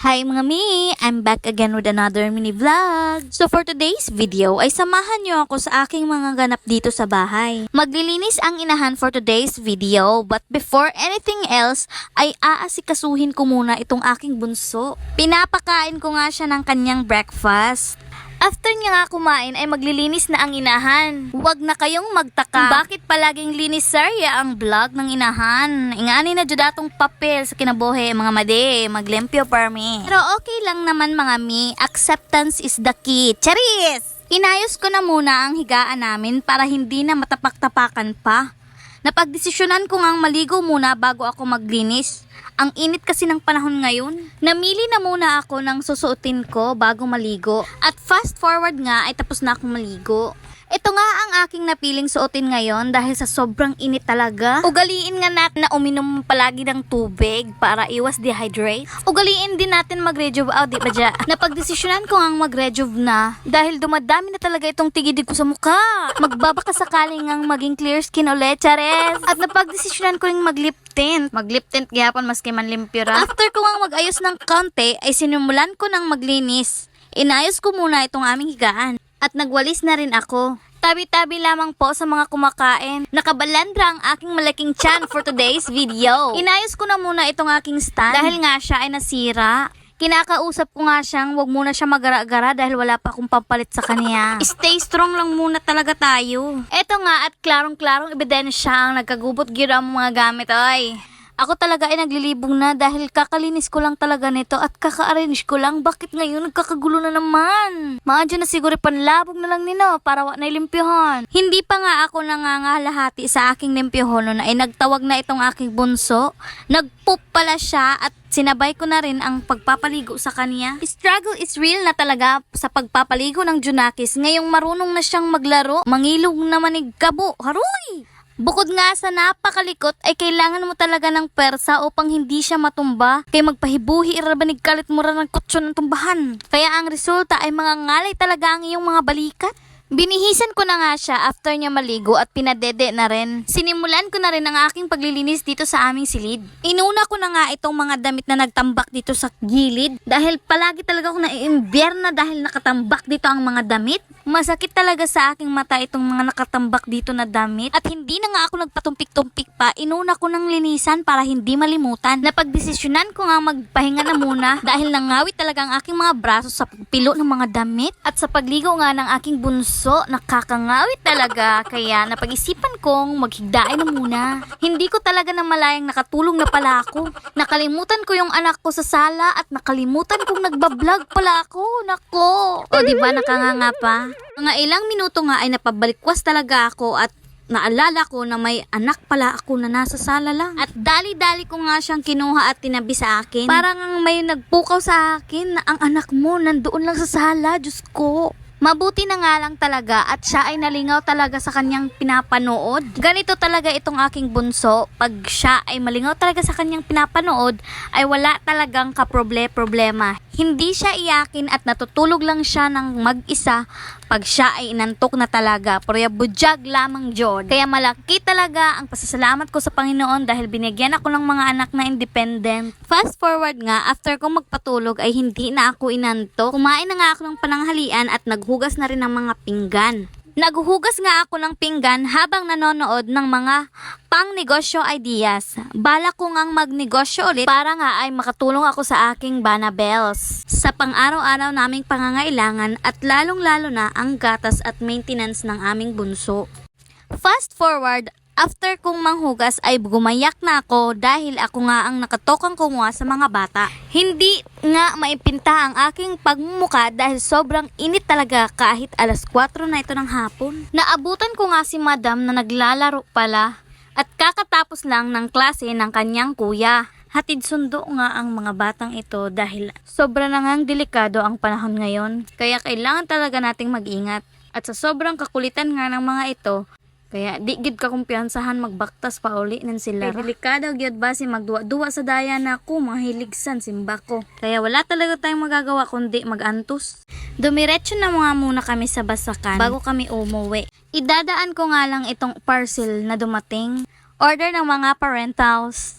Hi mga mi! I'm back again with another mini vlog. So for today's video ay samahan niyo ako sa aking mga ganap dito sa bahay. Maglilinis ang inahan for today's video, but before anything else ay aasikasuhin ko muna itong aking bunso. Pinapakain ko nga siya ng kanyang breakfast. After niya nga kumain ay maglilinis na ang inahan. Huwag na kayong magtaka. Bakit palaging linis Sarya ang vlog ng inahan? Ingani na judatong papel sa kinabuhi mga made. Maglimpyo per me. Pero okay lang naman mga mi. Acceptance is the key. Charis! Inayos ko na muna ang higaan namin para hindi na matapak-tapakan pa. Napagdesisyonan ko ngang maligo muna bago ako maglinis. Ang init kasi ng panahon ngayon. Namili na muna ako ng susuotin ko bago maligo. At fast forward nga ay tapos na akong maligo. Ito nga ang aking napiling suotin ngayon dahil sa sobrang init talaga. Ugaliin nga natin na uminom palagi ng tubig para iwas dehydrate. Ugaliin din natin mag-rejuve out, di ba dya? Napagdesisyonan ko ngang mag-rejuve na dahil dumadami na talaga itong tigidig ko sa mukha. Magbabaka sakaling ngang maging clear skin ulit, chares. At napagdesisyonan ko ring mag-lip tint. Mag-lip tint gyapon maski man limpyo ra. After ko ngang mag-ayos ng konti ay sinimulan ko ng maglinis. Inayos ko muna itong aming higaan. At nagwalis na rin ako. Tabi-tabi lamang po sa mga kumakain. Nakabalandra ang aking malaking tiyan for today's video. Inayos ko na muna itong aking stand dahil nga siya ay nasira. Kinakausap ko nga siyang wag muna siya magara-gara dahil wala pa akong pampalit sa kanya. Stay strong lang muna talaga tayo. Eto nga at klarong-klarong ebidensya ang nagkagubot gira ang mga gamit ay. Ako talaga ay naglilibong na dahil kakalinis ko lang talaga nito at kaka-arrange ko lang. Bakit ngayon nagkakagulo na naman? Maadyo na siguro panlabog na lang nino para wa na ilimpyohon. Hindi pa nga ako nangangalahati sa aking limpyohon na ay nagtawag na itong aking bunso. Nagpoop pala siya at sinabay ko na rin ang pagpapaligo sa kanya. Struggle is real na talaga sa pagpapaligo ng Junakis. Ngayong marunong na siyang maglaro, mangilog na manig kabo. Haroy! Bukod nga sa napakalikot ay kailangan mo talaga ng persa upang hindi siya matumba. Kaya magpahibuhi irabanig kalit mo rin ng kutso ng tumbahan. Kaya ang resulta ay mga ngalay talaga ang iyong mga balikat. Binihisan ko na nga siya after niya maligo at pinadede na rin. Sinimulan ko na rin ang aking paglilinis dito sa aming silid. Inuna ko na nga itong mga damit na nagtambak dito sa gilid dahil palagi talaga ako naiimbierna dahil nakatambak dito ang mga damit. Masakit talaga sa aking mata itong mga nakatambak dito na damit at hindi na nga ako nagpatumpik-tumpik pa. Inuna ko ng linisan para hindi malimutan. Napagdesisyonan ko nga magpahinga na muna dahil nangawit talaga ang aking mga braso sa pagpilo ng mga damit at sa pagligo nga ng aking bunso. Nakakangawit talaga kaya napag-isipan kong maghigdain na muna. Hindi ko talaga na malayang nakatulong na pala ako. Nakalimutan ko yung anak ko sa sala at nakalimutan kong nagbablog pala ako. Nako! O diba nakanganga pa? Mga ilang minuto nga ay napabalikwas talaga ako at naalala ko na may anak pala ako na nasa sala lang. At dali-dali ko nga siyang kinuha at tinabi sa akin. Parang may nagpukaw sa akin na ang anak mo nandoon lang sa sala. Diyos ko! Mabuti na nga lang talaga at siya ay nalingaw talaga sa kanyang pinapanood. Ganito talaga itong aking bunso. Pag siya ay malingaw talaga sa kanyang pinapanood, ay wala talagang kaproble-problema. Hindi siya iyakin at natutulog lang siya ng mag-isa pag siya ay inantok na talaga. Pero budyag lamang John. Kaya malaki talaga ang pasasalamat ko sa Panginoon dahil binigyan ako ng mga anak na independent. Fast forward nga, after kong magpatulog ay hindi na ako inantok. Kumain na nga ako ng pananghalian at naghugas na rin ng mga pinggan. Naghuhugas nga ako ng pinggan habang nanonood ng mga pang-negosyo ideas. Bala ko ngang magnegosyo ulit para nga ay makatulong ako sa aking Banabels sa pang-araw-araw naming pangangailangan at lalong-lalo na ang gatas at maintenance ng aming bunso. Fast forward, after kong manghugas ay gumayak na ako dahil ako nga ang nakatokang kumuha sa mga bata. Hindi nga maipinta ang aking pagmumuka dahil sobrang init talaga kahit alas 4 na ito ng hapon. Naabutan ko nga si madam na naglalaro pala at kakatapos lang ng klase ng kanyang kuya. Hatid sundo nga ang mga batang ito dahil sobra na ngang delikado ang panahon ngayon. Kaya kailangan talaga nating mag-ingat. At sa sobrang kakulitan nga ng mga ito, kaya di gid ka kumpiyansahan magbaktas pa uli nan sila. Kaya delikado gyud ba si magduwa-duwa sa daya na ko mga hiligsan simba ko. Kaya wala talaga tayong magagawa kundi magantos. Dumiretso na mga muna kami sa basakan bago kami umuwi. Idadaan ko nga lang itong parcel na dumating. Order ng mga parentals.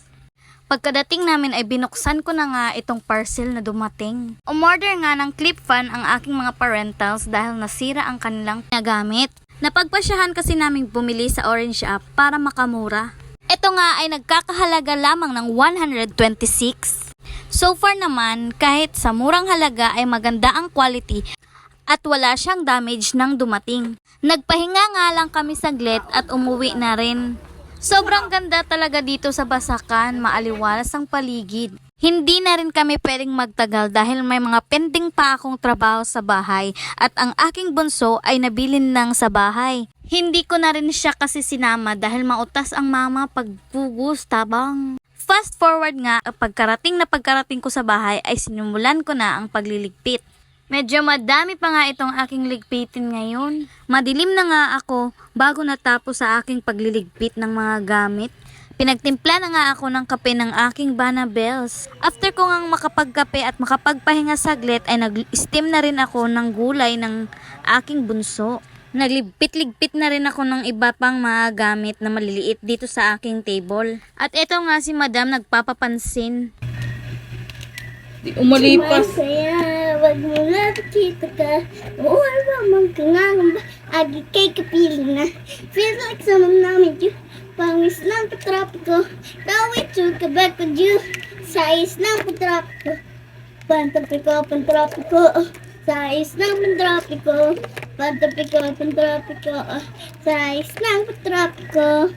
Pagkadating namin ay binuksan ko na nga itong parcel na dumating. Umorder nga ng clip fan ang aking mga parentals dahil nasira ang kanilang nagamit. Napagpasyahan kasi naming bumili sa Orange app para makamura. Ito nga ay nagkakahalaga lamang ng 126. So far naman, kahit sa murang halaga ay maganda ang quality at wala siyang damage nang dumating. Nagpahinga nga lang kami saglit at umuwi na rin. Sobrang ganda talaga dito sa Basakan, maaliwalas ang paligid. Hindi na rin kami pwedeng magtagal dahil may mga pending pa akong trabaho sa bahay at ang aking bunso ay nabilin lang sa bahay. Hindi ko na rin siya kasi sinama dahil mautas ang mama pagpugos tabang. Fast forward nga, pagkarating ko sa bahay ay sinimulan ko na ang pagliligpit. Medyo madami pa nga itong aking ligpitin ngayon. Madilim na nga ako bago natapos sa aking pagliligpit ng mga gamit. Pinagtimpla na nga ako ng kape ng aking Banabels. After ko ngang makapagkape at makapagpahinga saglit ay nag-steam na rin ako ng gulay ng aking bunso. Nagligpit-ligpit na rin ako ng iba pang mga gamit na maliliit dito sa aking table. At ito nga si Madam nagpapapansin. Di umalipas. Masaya, wag mo nakikita ka. Wala mang kangangamba. Agi kay kapiling na. Feel like someone namin you. Pangis ng patrapiko. Tawit you, kabag ko you. Sais ng patrapiko. Pantapiko, pantrapiko. Sais ng pantrapiko. Pantapiko, pantrapiko. Sais ng patrapiko.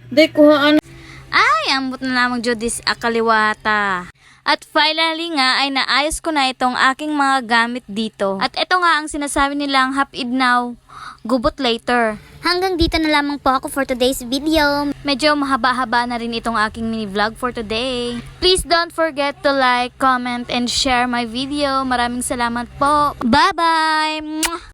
Di kuhaan. Ay, ambot na lamang Judis akaliwata. At finally nga ay naayos ko na itong aking mga gamit dito. At ito nga ang sinasabi nilang hapid now, gubot later. Hanggang dito na lamang po ako for today's video. Medyo mahaba-haba na rin itong aking mini vlog for today. Please don't forget to like, comment, and share my video. Maraming salamat po. Bye-bye!